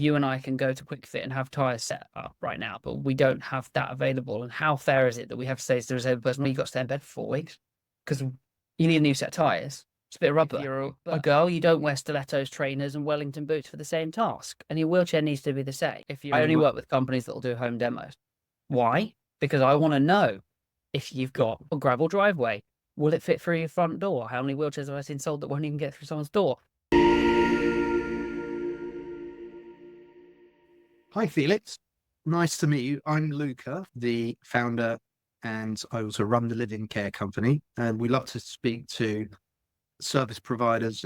you and I can go to Quick Fit and have tires set up right now, but we don't have that available. And how fair is it that we have to say to the disabled person, well, you've got to stay in bed for 4 weeks because you need a new set of tires? It's a bit of rubber. If you're a girl, you don't wear stilettos, trainers, and Wellington boots for the same task, and your wheelchair needs to be the same. I only work with companies that will do home demos. Why? Because I want to know if you've got a gravel driveway, will it fit through your front door? How many wheelchairs have I seen sold that won't even get through someone's door? Hi, Felix. Nice to meet you. I'm Luca, the founder, and I also run the live-in care company. And we love to speak to service providers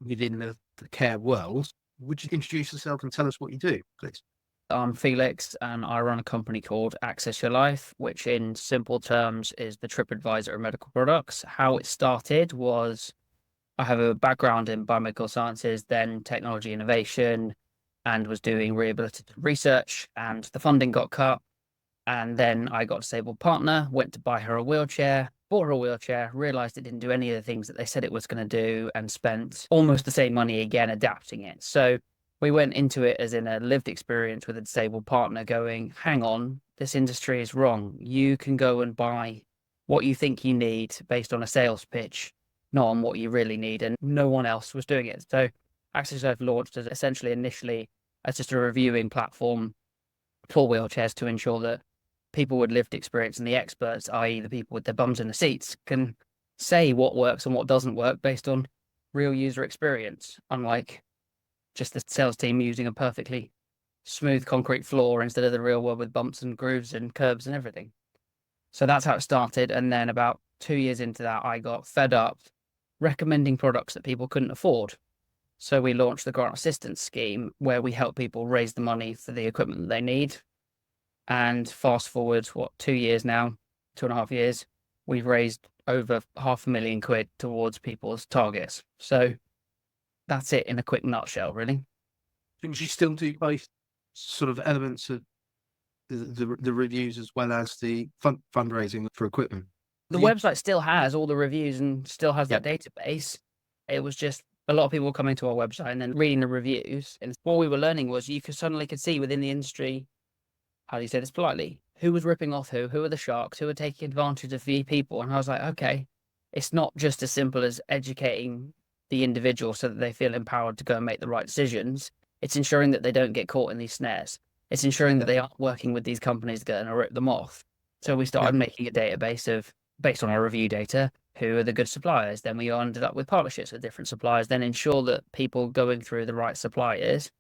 within the care world. Would you introduce yourself and tell us what you do, please? I'm Felix, and I run a company called Access Your Life, which in simple terms is the TripAdvisor of medical products. How it started was I have a background in biomedical sciences, then technology innovation, and was doing rehabilitative research, and the funding got cut. And then I got a disabled partner, went to buy her a wheelchair, bought her a wheelchair, realized it didn't do any of the things that they said it was going to do, and spent almost the same money again adapting it. So we went into it as in a lived experience with a disabled partner going, hang on, this industry is wrong. You can go and buy what you think you need based on a sales pitch, not on what you really need. And no one else was doing it. So Access Life launched as essentially initially as just a reviewing platform for wheelchairs to ensure that people with lived experience and the experts, i.e. the people with their bums in the seats, can say what works and what doesn't work based on real user experience, unlike just the sales team using a perfectly smooth concrete floor instead of the real world with bumps and grooves and curbs and everything. So that's how it started. And then about 2 years into that, I got fed up recommending products that people couldn't afford. So we launched the grant assistance scheme where we help people raise the money for the equipment that they need. And fast forward, 2 years now, 2.5 years, we've raised over £500,000 towards people's targets. So that's it in a quick nutshell, really. Things you still do both sort of elements of the reviews as well as the fundraising for equipment. The website still has all the reviews and still has that database. It was just a lot of people coming to our website and then reading the reviews. And what we were learning was you could see within the industry, how do you say this politely, who was ripping off who are the sharks, who are taking advantage of the people. And I was like, okay, it's not just as simple as educating the individual so that they feel empowered to go and make the right decisions. It's ensuring that they don't get caught in these snares. It's ensuring that they aren't working with these companies that are going to rip them off. So we started making a database based on our review data, who are the good suppliers. Then we ended up with partnerships with different suppliers, then ensure that people going through the right suppliers.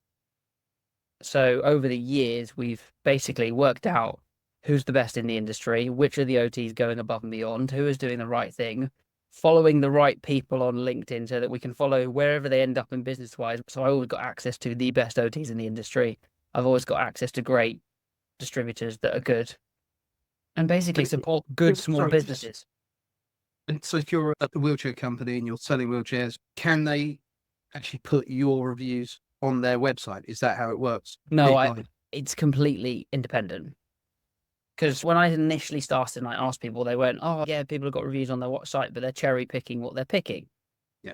So over the years, we've basically worked out who's the best in the industry, which are the OTs going above and beyond, who is doing the right thing, following the right people on LinkedIn so that we can follow wherever they end up in business-wise. So I always got access to the best OTs in the industry. I've always got access to great distributors that are good and basically support good small businesses. And so if you're a wheelchair company and you're selling wheelchairs, can they actually put your reviews on their website? Is that how it works? No, it's completely independent. Because when I initially started and I asked people, they went, oh, yeah, people have got reviews on their site, but they're cherry picking what they're picking. Yeah.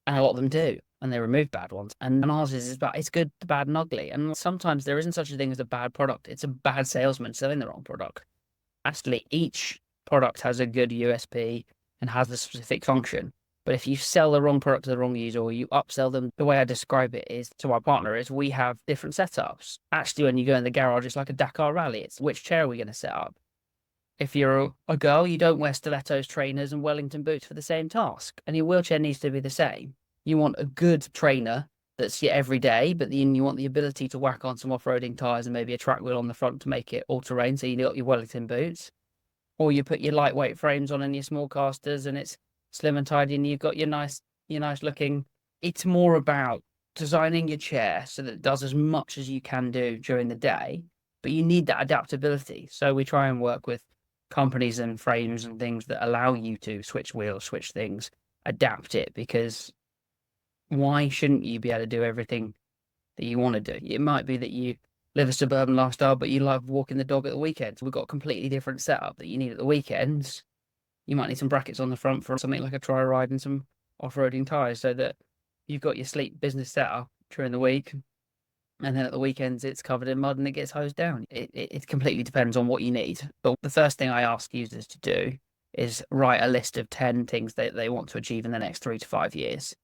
And a lot of them do. And they remove bad ones. And ours is about, it's good, bad, and ugly. And sometimes there isn't such a thing as a bad product. It's a bad salesman selling the wrong product. Actually, each product has a good USP and has a specific function. But if you sell the wrong product to the wrong user or you upsell them, the way I describe it is to our partner is we have different setups. Actually, when you go in the garage, it's like a Dakar rally. It's which chair are we going to set up? If you're a girl, you don't wear stilettos, trainers, and Wellington boots for the same task. And your wheelchair needs to be the same. You want a good trainer that's your everyday, but then you want the ability to whack on some off-roading tires and maybe a track wheel on the front to make it all-terrain. So you got your Wellington boots. Or you put your lightweight frames on and your small casters and it's slim and tidy and you've got your nice looking. It's more about designing your chair so that it does as much as you can do during the day, but you need that adaptability. So we try and work with companies and frames and things that allow you to switch wheels, switch things, adapt it, because why shouldn't you be able to do everything that you want to do? It might be that you live a suburban lifestyle, but you love walking the dog at the weekends. We've got a completely different setup that you need at the weekends. You might need some brackets on the front for something like a tri ride and some off-roading tires so that you've got your sleep business setup during the week. And then at the weekends, it's covered in mud and it gets hosed down. It completely depends on what you need. But the first thing I ask users to do is write a list of 10 things that they want to achieve in the next 3 to 5 years.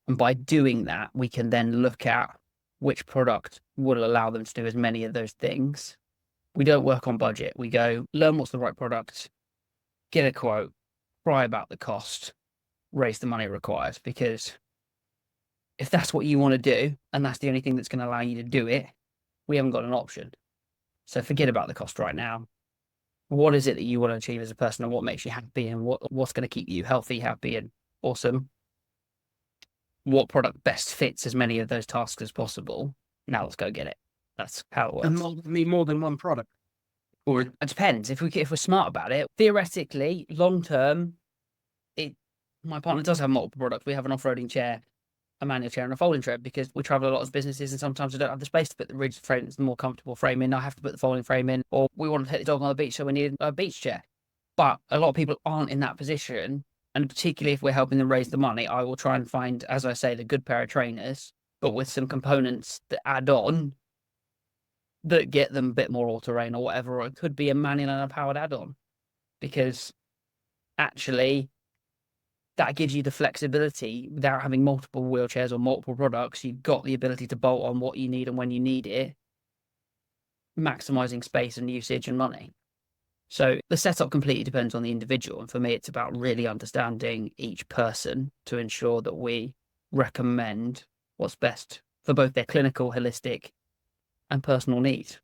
And by doing that, we can then look at which product will allow them to do as many of those things. We don't work on budget. We go learn what's the right product, get a quote, cry about the cost, raise the money required. Because if that's what you want to do, and that's the only thing that's going to allow you to do it, we haven't got an option. So forget about the cost right now. What is it that you want to achieve as a person, and what makes you happy, and what's going to keep you healthy, happy, and awesome? What product best fits as many of those tasks as possible? Now let's go get it. That's how it works. And more than one product, or it depends. If we're smart about it, theoretically, long term, my partner does have multiple products. We have an off-roading chair, a manual chair, and a folding chair, because we travel a lot as businesses, and sometimes I don't have the space to put the rigid frame. It's the more comfortable frame in. I have to put the folding frame in, or we want to take the dog on the beach, so we need a beach chair. But a lot of people aren't in that position. And particularly if we're helping them raise the money, I will try and find, as I say, the good pair of trainers, but with some components that add on that get them a bit more all-terrain or whatever, or it could be a manual and a powered add-on, because actually that gives you the flexibility without having multiple wheelchairs or multiple products. You've got the ability to bolt on what you need and when you need it, maximizing space and usage and money. So the setup completely depends on the individual. And for me, it's about really understanding each person to ensure that we recommend what's best for both their clinical, holistic, and personal needs.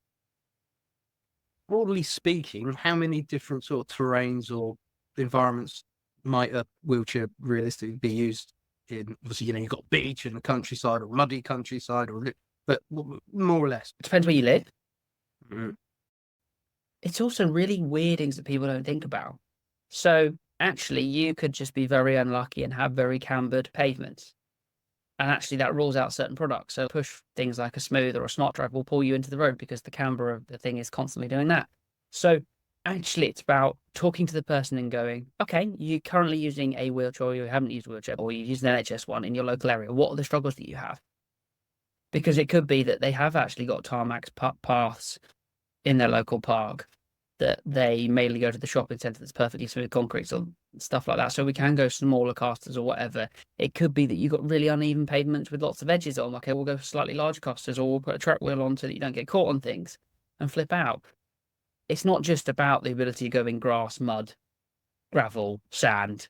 broadly speaking, how many different sort of terrains or environments might a wheelchair realistically be used in? Obviously, you've got beach and the countryside, or muddy countryside, but more or less. It depends where you live. Mm. It's also really weird things that people don't think about. So actually, you could just be very unlucky and have very cambered pavements. And actually, that rules out certain products. So push things like a smooth or a smart drive will pull you into the road because the camber of the thing is constantly doing that. So actually, it's about talking to the person and going, okay, you're currently using a wheelchair, or you haven't used a wheelchair, or you use an NHS one in your local area. What are the struggles that you have? Because it could be that they have actually got tarmac paths in their local park, that they mainly go to the shopping centre that's perfectly smooth concrete or stuff like that. So we can go smaller casters or whatever. It could be that you've got really uneven pavements with lots of edges on. Okay, we'll go for slightly larger casters, or we'll put a track wheel on so that you don't get caught on things and flip out. It's not just about the ability to go in grass, mud, gravel, sand,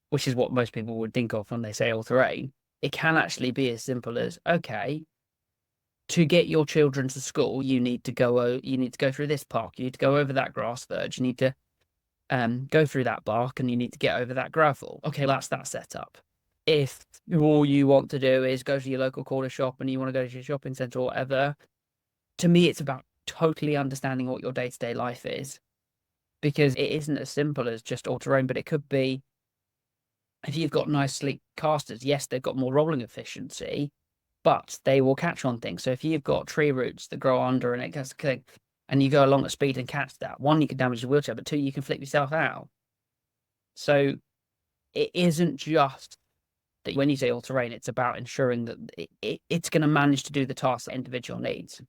which is what most people would think of when they say all-terrain. It can actually be as simple as, okay, to get your children to school, you need to go through this park. You need to go over that grass verge. You need to go through that bark, and you need to get over that gravel. Okay, that's that setup. If all you want to do is go to your local corner shop and you want to go to your shopping centre or whatever, to me, it's about totally understanding what your day-to-day life is, because it isn't as simple as just all-terrain, but it could be, if you've got nice sleek casters, yes, they've got more rolling efficiency, but they will catch on things. So if you've got tree roots that grow under and it gets and you go along at speed and catch that, one, you can damage the wheelchair, but two, you can flip yourself out. So it isn't just that when you say all terrain, it's about ensuring that it's going to manage to do the task that individual needs.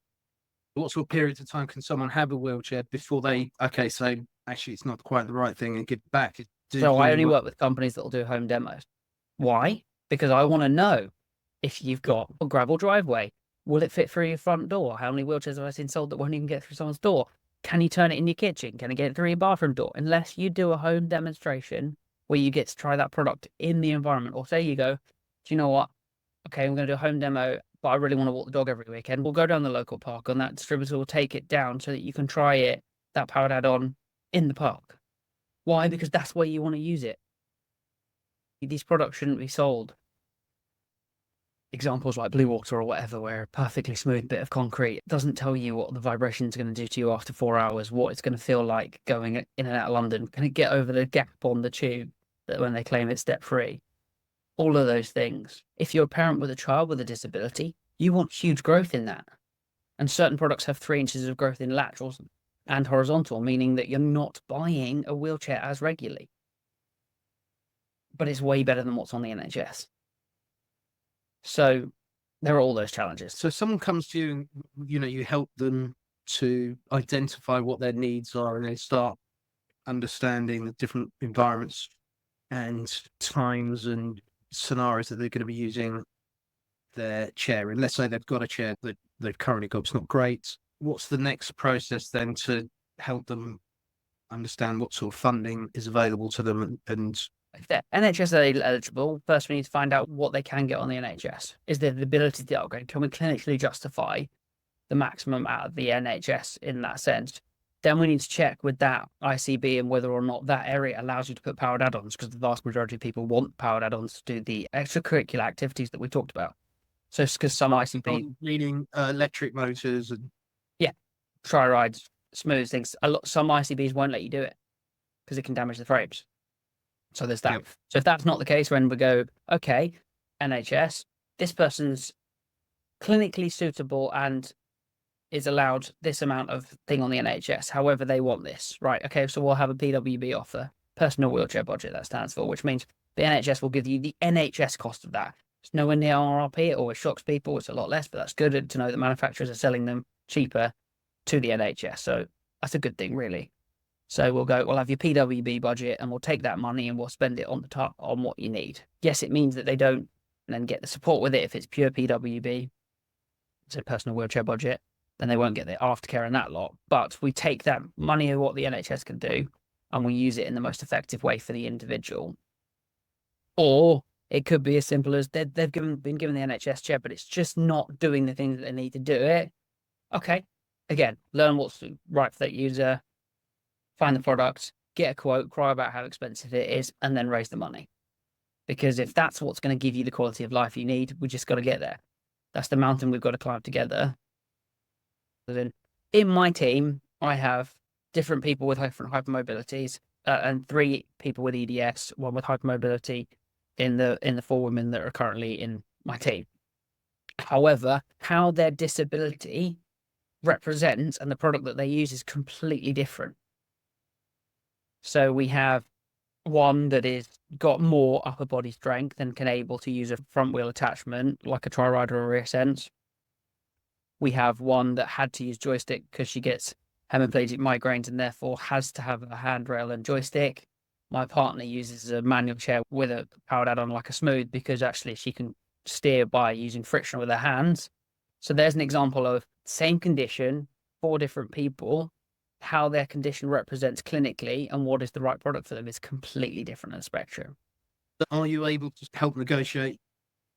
What sort of periods of time can someone have a wheelchair before they, okay, so actually it's not quite the right thing and give it back? So I only work with companies that will do home demos. Why? Because I want to know, if you've got a gravel driveway, will it fit through your front door? How many wheelchairs have I seen sold that won't even get through someone's door? Can you turn it in your kitchen? Can it get through your bathroom door? Unless you do a home demonstration where you get to try that product in the environment, or say you go, do you know what? Okay, I'm going to do a home demo, but I really want to walk the dog every weekend. We'll go down the local park, and that distributor will take it down so that you can try it, that powered add-on, in the park. Why? Because that's where you want to use it. These products shouldn't be sold. Examples like Blue Water or whatever, where a perfectly smooth bit of concrete doesn't tell you what the vibration is going to do to you after 4 hours, what it's going to feel like going in and out of London. Can it get over the gap on the tube that when they claim it's step-free? All of those things. If you're a parent with a child with a disability, you want huge growth in that. And certain products have 3 inches of growth in lateral and horizontal, meaning that you're not buying a wheelchair as regularly. But it's way better than what's on the NHS. So There are all those challenges. So someone comes to you and, you help them to identify what their needs are, and they start understanding the different environments and times and scenarios that they're going to be using their chair. And let's say they've got a chair that they've currently got, it's not great. What's the next process then to help them understand what sort of funding is available to them? And If they're NHS eligible, first we need to find out what they can get on the NHS. Is there the ability to upgrade? Can we clinically justify the maximum out of the NHS in that sense? Then we need to check with that ICB and whether or not that area allows you to put powered add-ons, because the vast majority of people want powered add-ons to do the extracurricular activities that we talked about. So it's because some ICB, meaning electric motors and tri rides, smooth things. Some ICBs won't let you do it because it can damage the frames. So there's that. Yep. So if that's not the case, when we go, okay, NHS, this person's clinically suitable and is allowed this amount of thing on the NHS, however they want this, right? Okay, so we'll have a PWB offer, personal wheelchair budget, that stands for, which means the NHS will give you the NHS cost of that. It's nowhere near RRP. It always shocks people. It's a lot less, but that's good to know that manufacturers are selling them cheaper to the NHS. So that's a good thing, really. So we'll have your PWB budget and we'll take that money and we'll spend it on on what you need. Yes, it means that they don't then get the support with it if it's pure PWB, so personal wheelchair budget, then they won't get the aftercare and that lot. But we take that money of what the NHS can do and we use it in the most effective way for the individual. Or it could be as simple as they've been given the NHS chair, but it's just not doing the things that they need to do it. Okay, again, learn what's right for that user, find the product, get a quote, cry about how expensive it is, and then raise the money. Because if that's what's going to give you the quality of life you need, we just got to get there. That's the mountain we've got to climb together. In my team, I have different people with different hypermobilities and 3 people with EDS, 1 with hypermobility in the 4 women that are currently in my team. However, how their disability represents and the product that they use is completely different. So we have one that is got more upper body strength and can able to use a front wheel attachment like a tri-rider or rear sense. We have one that had to use joystick because she gets hemiplegic migraines and therefore has to have a handrail and joystick. My partner uses a manual chair with a powered add-on like a smooth because actually she can steer by using friction with her hands. So there's an example of same condition, 4 different people, how their condition represents clinically and what is the right product for them is completely different in the spectrum. Are you able to help negotiate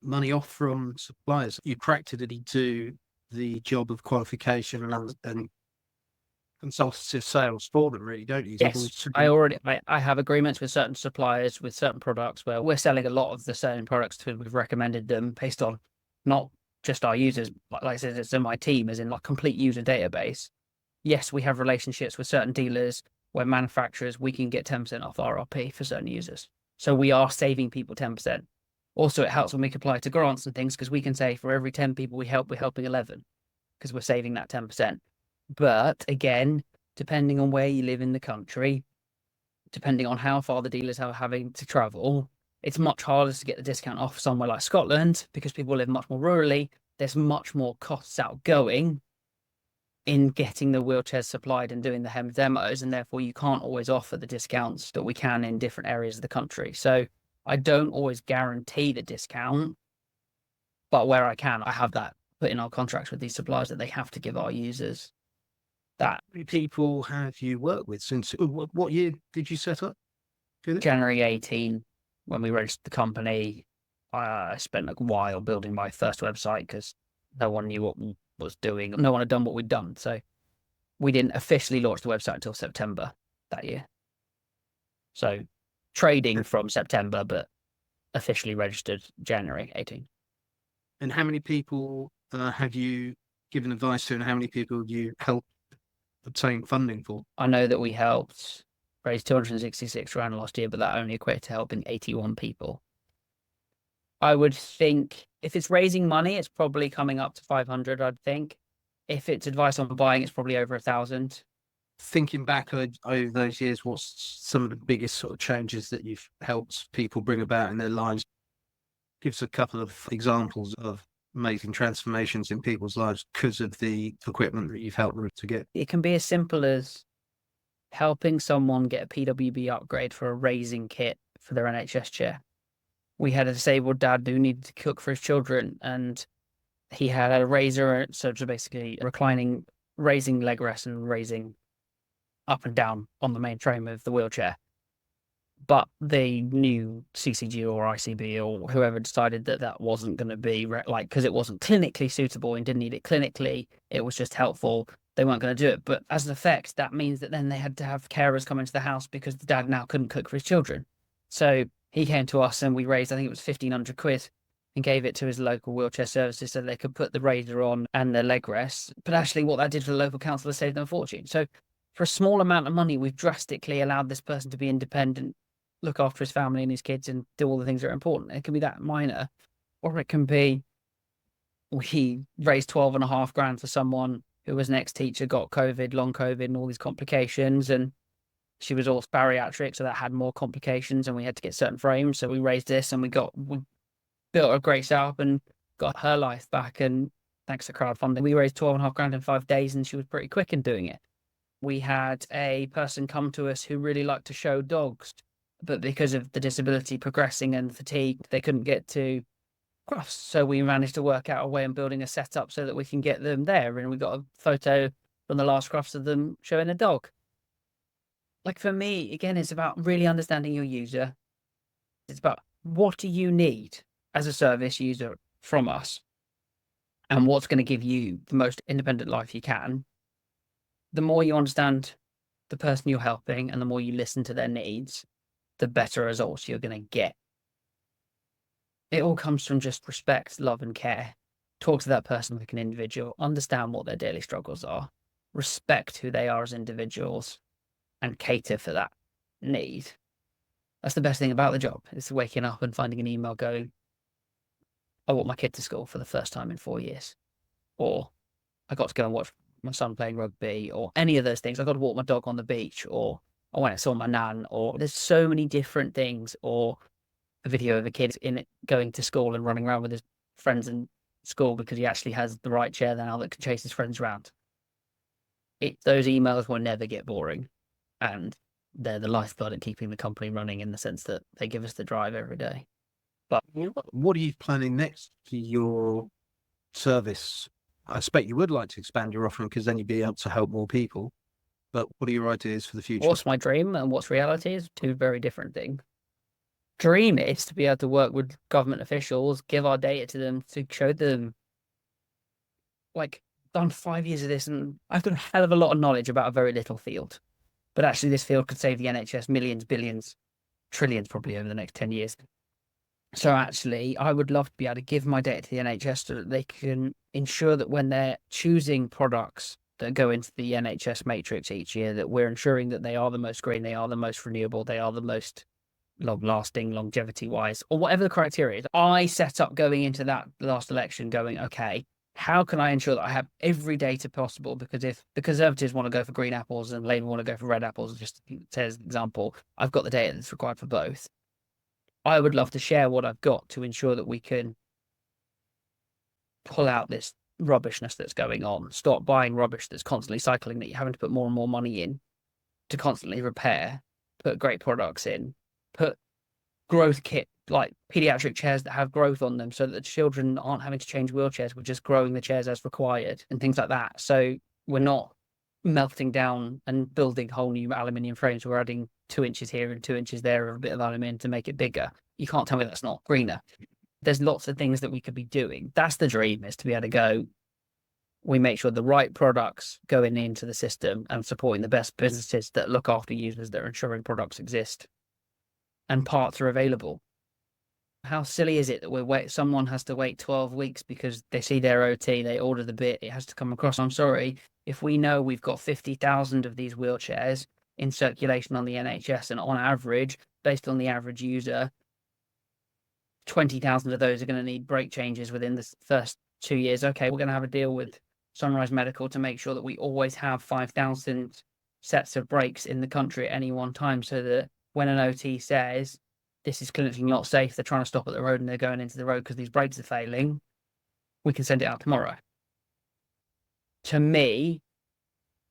money off from suppliers? You practically do the job of qualification and consultative sales for them, really, don't you? Yes, I have agreements with certain suppliers with certain products where we're selling a lot of the same products to we've recommended them based on not just our users, like I said, it's in my team, as in like complete user database. Yes, we have relationships with certain dealers where manufacturers, we can get 10% off RRP for certain users. So we are saving people 10%. Also, it helps when we apply to grants and things because we can say for every 10 people we help, we're helping 11 because we're saving that 10%. But again, depending on where you live in the country, depending on how far the dealers are having to travel, it's much harder to get the discount off somewhere like Scotland because people live much more rurally. There's much more costs outgoing in getting the wheelchairs supplied and doing the HEM demos, and therefore you can't always offer the discounts that we can in different areas of the country. So I don't always guarantee the discount, but where I can, I have that put in our contracts with these suppliers that they have to give our users that. How many people have you worked with since, what year did you set up? January 18, when we registered the company, I spent a while building my first website because no one knew what was doing. No one had done what we'd done. So we didn't officially launch the website until September that year. So trading from September, but officially registered January 18. And how many people have you given advice to, and how many people do you help obtain funding for? I know that we helped raise 266 grand last year, but that only equated to helping 81 people. I would think if it's raising money, it's probably coming up to 500, I'd think. If it's advice on buying, it's probably over 1,000. Thinking back over those years, what's some of the biggest sort of changes that you've helped people bring about in their lives? Give us a couple of examples of amazing transformations in people's lives because of the equipment that you've helped them to get. It can be as simple as helping someone get a PWB upgrade for a raising kit for their NHS chair. We had a disabled dad who needed to cook for his children, and he had a razor, so just basically reclining, raising leg rest and raising up and down on the main frame of the wheelchair. But the new CCG or ICB or whoever decided that that wasn't going to be because it wasn't clinically suitable and didn't need it clinically, it was just helpful. They weren't going to do it. But as an effect, that means that then they had to have carers come into the house because the dad now couldn't cook for his children. So he came to us and we raised, I think it was 1,500 quid, and gave it to his local wheelchair services so they could put the razor on and the leg rest. But actually what that did for the local council was save them a fortune. So for a small amount of money, we've drastically allowed this person to be independent, look after his family and his kids, and do all the things that are important. It can be that minor, or it can be we raised 12.5 grand for someone who was an ex-teacher, got COVID, long COVID, and all these complications, and she was all bariatric, so that had more complications, and we had to get certain frames. So we raised this, and we built a great setup and got her life back. And thanks to crowdfunding, we raised 12.5 grand in 5 days, and she was pretty quick in doing it. We had a person come to us who really liked to show dogs, but because of the disability progressing and fatigue, they couldn't get to crufts. So we managed to work out a way of building a setup so that we can get them there. And we got a photo from the last crufts of them showing a dog. Like for me, again, it's about really understanding your user. It's about what do you need as a service user from us, and what's going to give you the most independent life you can. The more you understand the person you're helping and the more you listen to their needs, the better results you're going to get. It all comes from just respect, love, and care. Talk to that person like an individual, understand what their daily struggles are, respect who they are as individuals, and cater for that need. That's the best thing about the job, is waking up and finding an email going, I walked my kid to school for the first time in 4 years. Or I got to go and watch my son playing rugby, or any of those things. I got to walk my dog on the beach, or I went and saw my nan, or there's so many different things, or a video of a kid in it going to school and running around with his friends in school because he actually has the right chair now that can chase his friends around. Those emails will never get boring, and they're the lifeblood at keeping the company running, in the sense that they give us the drive every day. But what are you planning next for your service? I expect you would like to expand your offering because then you'd be able to help more people. But what are your ideas for the future? what's my dream and what's reality is two very different things. Dream is to be able to work with government officials, give our data to them, to show them, like, done 5 years of this, and I've got a hell of a lot of knowledge about a very little field. But actually, this field could save the NHS millions, billions, trillions probably over the next 10 years. So actually, I would love to be able to give my data to the NHS so that they can ensure that when they're choosing products that go into the NHS matrix each year, that we're ensuring that they are the most green, they are the most renewable, they are the most long-lasting, longevity-wise, or whatever the criteria is. I set up going into that last election going, okay, how can I ensure that I have every data possible? Because if the Conservatives want to go for green apples and Labour want to go for red apples, just as an example, I've got the data that's required for both. I would love to share what I've got to ensure that we can pull out this rubbishness that's going on, stop buying rubbish that's constantly cycling, that you're having to put more and more money in to constantly repair, put great products in, put growth kit, like pediatric chairs that have growth on them so that the children aren't having to change wheelchairs, we're just growing the chairs as required and things like that. So we're not melting down and building whole new aluminium frames. We're adding 2 inches here and 2 inches there of a bit of aluminium to make it bigger. You can't tell me that's not greener. There's lots of things that we could be doing. That's the dream, is to be able to go, we make sure the right products going into the system and supporting the best businesses that look after users, that are ensuring products exist and parts are available. How silly is it that someone has to wait 12 weeks because they see their OT, they order the bit, it has to come across. I'm sorry, if we know we've got 50,000 of these wheelchairs in circulation on the NHS, and on average, based on the average user, 20,000 of those are going to need brake changes within the first 2 years. Okay, we're going to have a deal with Sunrise Medical to make sure that we always have 5,000 sets of brakes in the country at any one time, so that when an OT says this is clinically not safe, they're trying to stop at the road and they're going into the road because these brakes are failing, we can send it out tomorrow. To me,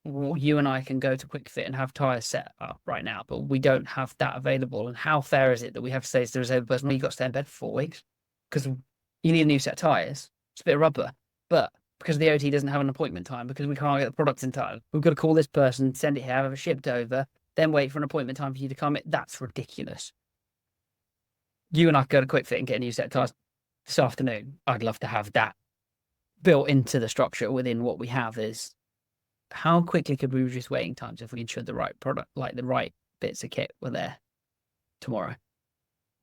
you and I can go to Quick Fit and have tires set up right now, but we don't have that available. And how fair is it that we have to say to the disabled person, well, you've got to stay in bed for 4 weeks because you need a new set of tires. It's a bit of rubber. But because the OT doesn't have an appointment time, because we can't get the products in time, we've got to call this person, send it here, have it shipped over, then wait for an appointment time for you to come. That's ridiculous. You and I could go to Quick Fit and get a new set of tires this afternoon. I'd love to have that built into the structure within what we have. Is how quickly could we reduce waiting times if we ensured the right product, like the right bits of kit were there tomorrow?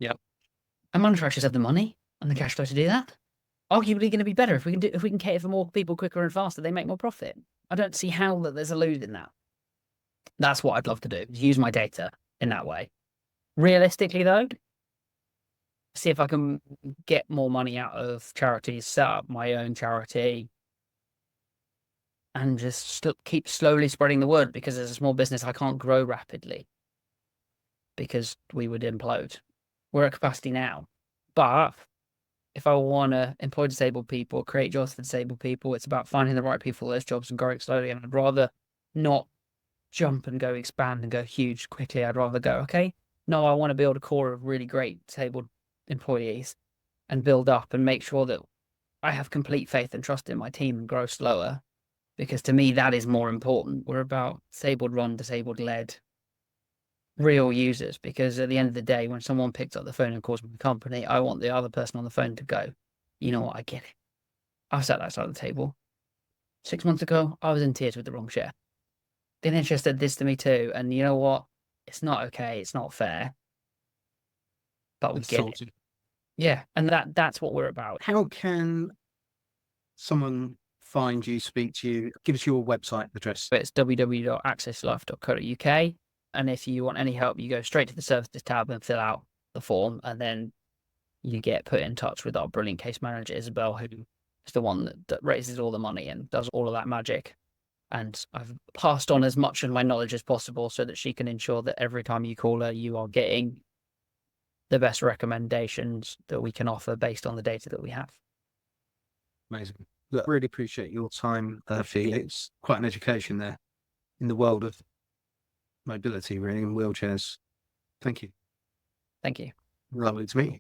Yep. And manufacturers have the money and the cash flow to do that. Arguably going to be better if we can cater for more people quicker and faster. They make more profit. I don't see how that there's a lose in that. That's what I'd love to do. Use my data in that way. Realistically, though, see if I can get more money out of charities, set up my own charity, and just keep slowly spreading the word, because as a small business, I can't grow rapidly because we would implode. We're at capacity now. But if I want to employ disabled people, create jobs for disabled people, it's about finding the right people for those jobs and growing slowly. And I'd rather not jump and go expand and go huge quickly. I'd rather go, okay, no, I want to build a core of really great disabled employees and build up and make sure that I have complete faith and trust in my team and grow slower. Because to me, that is more important. We're about disabled run, disabled led, real users. Because at the end of the day, when someone picks up the phone and calls my company, I want the other person on the phone to go, you know what, I get it. I've sat that side of the table. 6 months ago, I was in tears with the wrong share. The NHS did this to me too. And you know what? It's not okay. It's not fair. But we It's get sorted. it. Yeah. And that's what we're about. How can someone find you, speak to you? Give us your website address. It's www.accesslife.co.uk. And if you want any help, you go straight to the services tab and fill out the form. And then you get put in touch with our brilliant case manager, Isabel, who is the one that raises all the money and does all of that magic. And I've passed on as much of my knowledge as possible so that she can ensure that every time you call her, you are getting the best recommendations that we can offer based on the data that we have. Amazing. Look, really appreciate your time, Felix. Quite an education there in the world of mobility, really, and wheelchairs. Thank you. Thank you. Lovely to meet you.